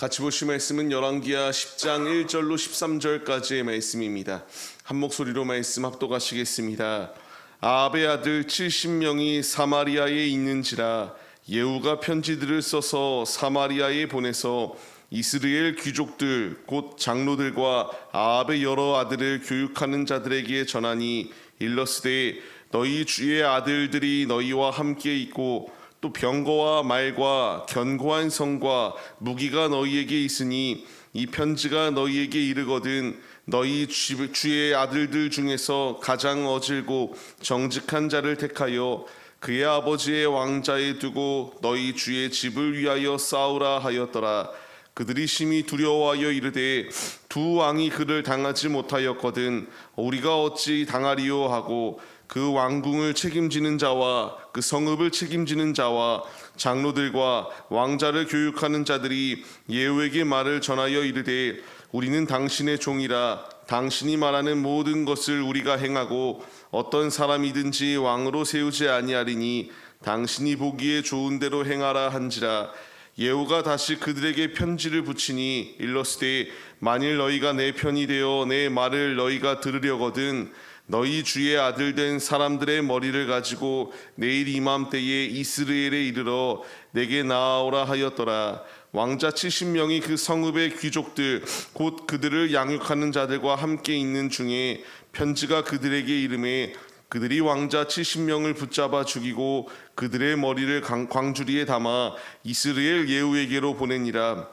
같이 보실 말씀은 열왕기하 10장 1절로 13절까지의 말씀입니다. 한 목소리로 말씀 합독하시겠습니다. 아합의 아들 70명이 사마리아에 있는지라 예후가 편지들을 써서 사마리아에 보내서 이스라엘 귀족들 곧 장로들과 아합의 여러 아들을 교육하는 자들에게 전하니 일러스되 너희 주의 아들들이 너희와 함께 있고 또 병거와 말과 견고한 성과 무기가 너희에게 있으니 이 편지가 너희에게 이르거든 너희 주의 아들들 중에서 가장 어질고 정직한 자를 택하여 그의 아버지의 왕자에 두고 너희 주의 집을 위하여 싸우라 하였더라. 그들이 심히 두려워하여 이르되 두 왕이 그를 당하지 못하였거든 우리가 어찌 당하리요 하고 그 왕궁을 책임지는 자와 그 성읍을 책임지는 자와 장로들과 왕자를 교육하는 자들이 예후에게 말을 전하여 이르되 우리는 당신의 종이라 당신이 말하는 모든 것을 우리가 행하고 어떤 사람이든지 왕으로 세우지 아니하리니 당신이 보기에 좋은 대로 행하라 한지라. 예후가 다시 그들에게 편지를 붙이니 일러스되 만일 너희가 내 편이 되어 내 말을 너희가 들으려거든 너희 주의 아들 된 사람들의 머리를 가지고 내일 이맘때에 이스라엘에 이르러 내게 나아오라 하였더라. 왕자 70명이 그 성읍의 귀족들 곧 그들을 양육하는 자들과 함께 있는 중에 편지가 그들에게 이르매 그들이 왕자 70명을 붙잡아 죽이고 그들의 머리를 광주리에 담아 이스라엘 예후에게로 보내니라.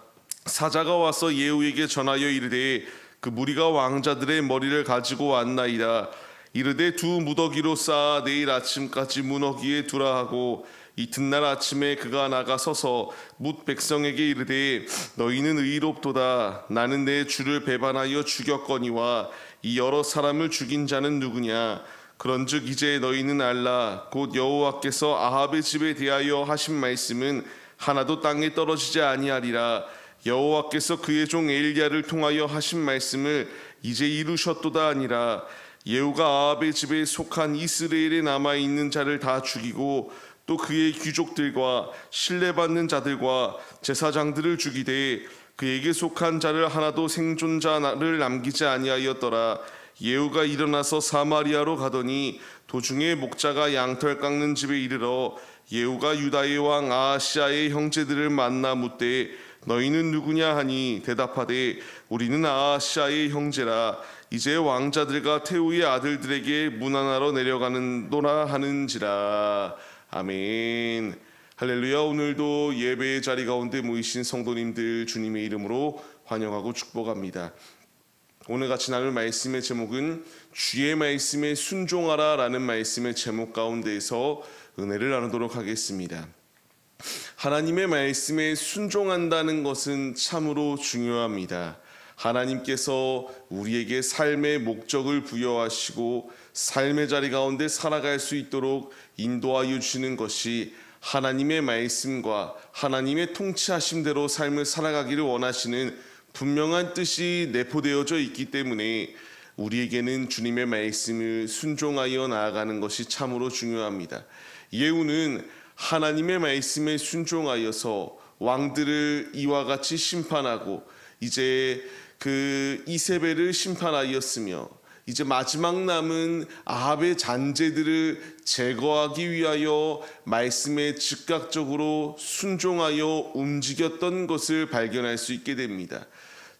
사자가 와서 예후에게 전하여 이르되 그 무리가 왕자들의 머리를 가지고 왔나이다. 이르되 두 무더기로 쌓아 내일 아침까지 무더기에 두라 하고 이튿날 아침에 그가 나가 서서 뭇 백성에게 이르되 너희는 의롭도다. 나는 내 주를 배반하여 죽였거니와 이 여러 사람을 죽인 자는 누구냐. 그런즉 이제 너희는 알라. 곧 여호와께서 아합의 집에 대하여 하신 말씀은 하나도 땅에 떨어지지 아니하리라. 여호와께서 그의 종 엘리야를 통하여 하신 말씀을 이제 이루셨도다 아니라. 예후가 아합의 집에 속한 이스라엘에 남아있는 자를 다 죽이고 또 그의 귀족들과 신뢰받는 자들과 제사장들을 죽이되 그에게 속한 자를 하나도 생존자를 남기지 아니하였더라. 예후가 일어나서 사마리아로 가더니 도중에 목자가 양털 깎는 집에 이르러 예후가 유다의 왕 아하시아의 형제들을 만나 묻되 너희는 누구냐 하니 대답하되 우리는 아하시아의 형제라. 이제 왕자들과 태우의 아들들에게 문안하러 내려가는도라 하는지라. 아멘. 할렐루야. 오늘도 예배의 자리 가운데 모이신 성도님들 주님의 이름으로 환영하고 축복합니다. 오늘 같이 나눌 말씀의 제목은 주의 말씀에 순종하라 라는 말씀의 제목 가운데에서 은혜를 나누도록 하겠습니다. 하나님의 말씀에 순종한다는 것은 참으로 중요합니다. 하나님께서 우리에게 삶의 목적을 부여하시고 삶의 자리 가운데 살아갈 수 있도록 인도하여 주시는 것이 하나님의 말씀과 하나님의 통치하심대로 삶을 살아가기를 원하시는 분명한 뜻이 내포되어져 있기 때문에 우리에게는 주님의 말씀을 순종하여 나아가는 것이 참으로 중요합니다. 예후는 하나님의 말씀에 순종하여서 왕들을 이와 같이 심판하고 이제 그 이세벨을 심판하였으며 이제 마지막 남은 아합의 잔재들을 제거하기 위하여 말씀에 즉각적으로 순종하여 움직였던 것을 발견할 수 있게 됩니다.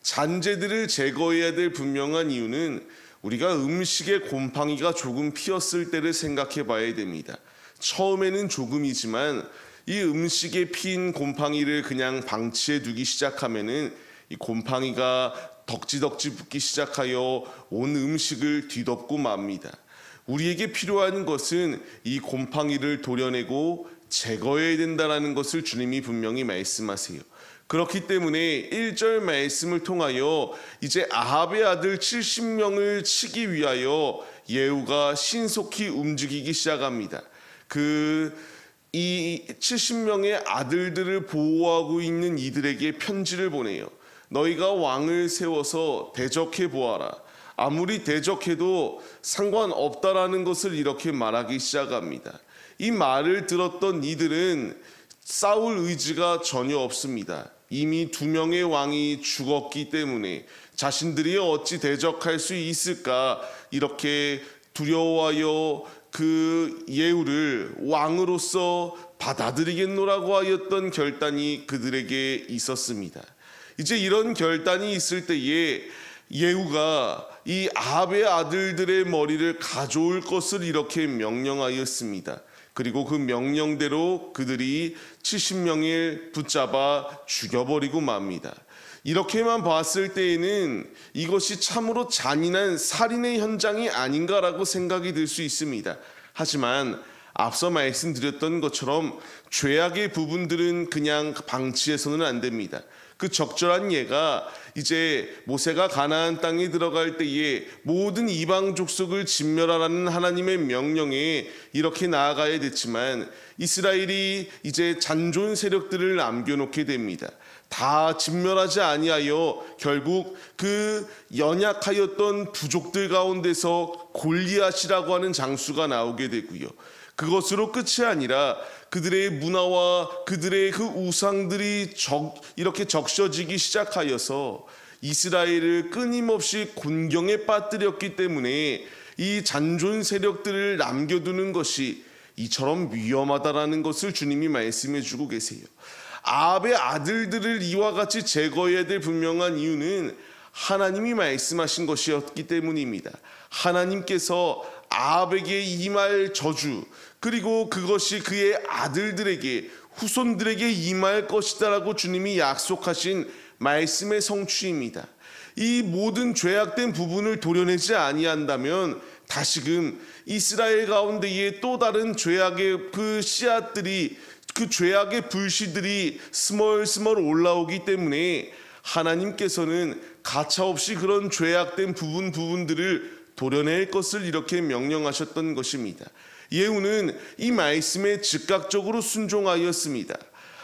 잔재들을 제거해야 될 분명한 이유는 우리가 음식에 곰팡이가 조금 피었을 때를 생각해 봐야 됩니다. 처음에는 조금이지만 이 음식에 핀 곰팡이를 그냥 방치해 두기 시작하면은 이 곰팡이가 덕지덕지 붙기 시작하여 온 음식을 뒤덮고 맙니다. 우리에게 필요한 것은 이 곰팡이를 도려내고 제거해야 된다는 것을 주님이 분명히 말씀하세요. 그렇기 때문에 1절 말씀을 통하여 이제 아합의 아들 70명을 치기 위하여 예후가 신속히 움직이기 시작합니다. 이 70명의 아들들을 보호하고 있는 이들에게 편지를 보내요. 너희가 왕을 세워서 대적해 보아라. 아무리 대적해도 상관없다라는 것을 이렇게 말하기 시작합니다. 이 말을 들었던 이들은 싸울 의지가 전혀 없습니다. 이미 두 명의 왕이 죽었기 때문에 자신들이 어찌 대적할 수 있을까 이렇게 두려워하여 그 예후를 왕으로서 받아들이겠노라고 하였던 결단이 그들에게 있었습니다. 이제 이런 결단이 있을 때에 예후가 이 아합의 아들들의 머리를 가져올 것을 이렇게 명령하였습니다. 그리고 그 명령대로 그들이 70명을 붙잡아 죽여버리고 맙니다. 이렇게만 봤을 때에는 이것이 참으로 잔인한 살인의 현장이 아닌가라고 생각이 들 수 있습니다. 하지만 앞서 말씀드렸던 것처럼 죄악의 부분들은 그냥 방치해서는 안 됩니다. 그 적절한 예가 이제 모세가 가나안 땅에 들어갈 때에 모든 이방 족속을 진멸하라는 하나님의 명령에 이렇게 나아가야 됐지만 이스라엘이 이제 잔존 세력들을 남겨놓게 됩니다. 다 진멸하지 아니하여 결국 그 연약하였던 부족들 가운데서 골리앗이라고 하는 장수가 나오게 되고요. 그것으로 끝이 아니라 그들의 문화와 그들의 그 우상들이 이렇게 적셔지기 시작하여서 이스라엘을 끊임없이 곤경에 빠뜨렸기 때문에 이 잔존 세력들을 남겨두는 것이 이처럼 위험하다라는 것을 주님이 말씀해 주고 계세요. 아합의 아들들을 이와 같이 제거해야 될 분명한 이유는 하나님이 말씀하신 것이었기 때문입니다. 하나님께서 아합에게 임할 저주, 그리고 그것이 그의 아들들에게 후손들에게 임할 것이다라고 주님이 약속하신 말씀의 성취입니다. 이 모든 죄악된 부분을 도려내지 아니한다면 다시금 이스라엘 가운데에 또 다른 죄악의 그 씨앗들이, 그 죄악의 불씨들이 스멀스멀 올라오기 때문에 하나님께서는 가차없이 그런 죄악된 부분들을 도려낼 것을 이렇게 명령하셨던 것입니다. 예후는 이 말씀에 즉각적으로 순종하였습니다.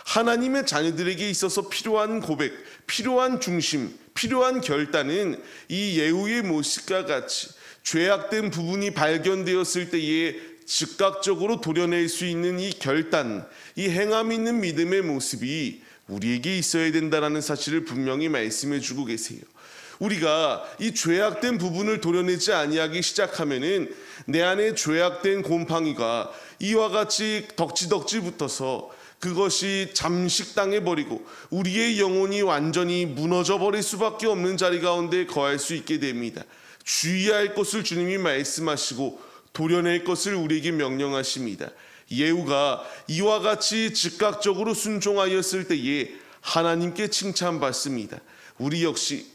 하나님의 자녀들에게 있어서 필요한 고백, 필요한 중심, 필요한 결단은 이 예후의 모습과 같이 죄악된 부분이 발견되었을 때에 즉각적으로 도려낼 수 있는 이 결단, 이 행함 있는 믿음의 모습이 우리에게 있어야 된다는 사실을 분명히 말씀해 주고 계세요. 우리가 이 죄악된 부분을 도려내지 아니하기 시작하면은 내 안에 죄악된 곰팡이가 이와 같이 덕지덕지 붙어서 그것이 잠식당해 버리고 우리의 영혼이 완전히 무너져 버릴 수밖에 없는 자리 가운데 거할 수 있게 됩니다. 주의할 것을 주님이 말씀하시고 도려낼 것을 우리에게 명령하십니다. 예후가 이와 같이 즉각적으로 순종하였을 때에 하나님께 칭찬받습니다. 우리 역시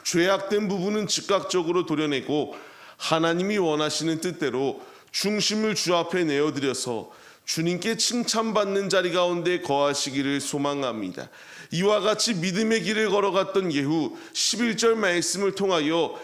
죄악된 부분은 즉각적으로 도려내고 하나님이 원하시는 뜻대로 중심을 주 앞에 내어드려서 주님께 칭찬받는 자리 가운데 거하시기를 소망합니다. 이와 같이 믿음의 길을 걸어갔던 예후 11절 말씀을 통하여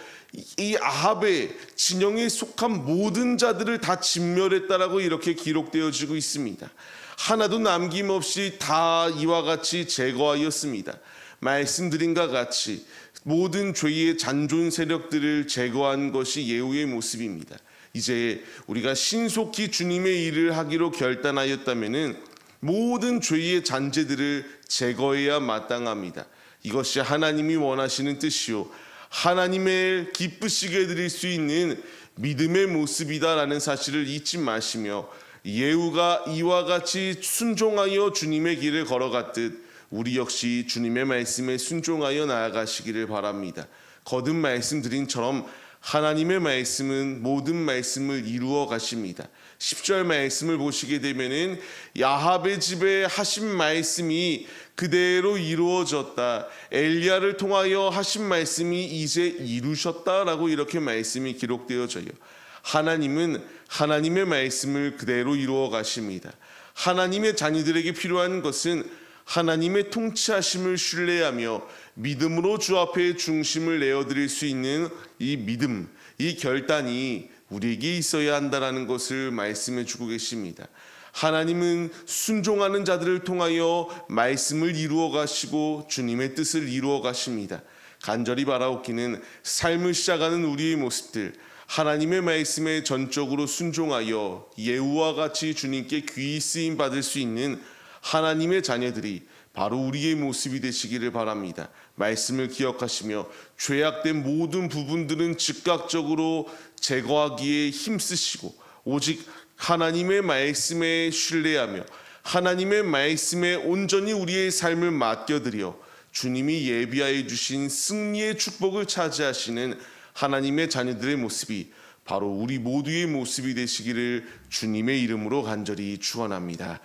이 아합의 진영에 속한 모든 자들을 다 진멸했다라고 이렇게 기록되어지고 있습니다. 하나도 남김없이 다 이와 같이 제거하였습니다. 말씀드린 것 같이 모든 죄의 잔존 세력들을 제거한 것이 예후의 모습입니다. 이제 우리가 신속히 주님의 일을 하기로 결단하였다면은 모든 죄의 잔재들을 제거해야 마땅합니다. 이것이 하나님이 원하시는 뜻이요 하나님의 기쁘시게 해드릴 수 있는 믿음의 모습이다라는 사실을 잊지 마시며 예후가 이와 같이 순종하여 주님의 길을 걸어갔듯 우리 역시 주님의 말씀에 순종하여 나아가시기를 바랍니다. 거듭 말씀드린처럼 하나님의 말씀은 모든 말씀을 이루어 가십니다. 10절 말씀을 보시게 되면은 아합의 집에 하신 말씀이 그대로 이루어졌다. 엘리야를 통하여 하신 말씀이 이제 이루셨다라고 이렇게 말씀이 기록되어져요. 하나님은 하나님의 말씀을 그대로 이루어 가십니다. 하나님의 자녀들에게 필요한 것은 하나님의 통치하심을 신뢰하며 믿음으로 주 앞에 중심을 내어드릴 수 있는 이 믿음, 이 결단이 우리에게 있어야 한다는 것을 말씀해 주고 계십니다. 하나님은 순종하는 자들을 통하여 말씀을 이루어 가시고 주님의 뜻을 이루어 가십니다. 간절히 바라옵기는 삶을 시작하는 우리의 모습들, 하나님의 말씀에 전적으로 순종하여 예후와 같이 주님께 귀히 쓰임 받을 수 있는 하나님의 자녀들이 바로 우리의 모습이 되시기를 바랍니다. 말씀을 기억하시며 죄악된 모든 부분들은 즉각적으로 제거하기에 힘쓰시고 오직 하나님의 말씀에 신뢰하며 하나님의 말씀에 온전히 우리의 삶을 맡겨드려 주님이 예비하여 주신 승리의 축복을 차지하시는 하나님의 자녀들의 모습이 바로 우리 모두의 모습이 되시기를 주님의 이름으로 간절히 축원합니다.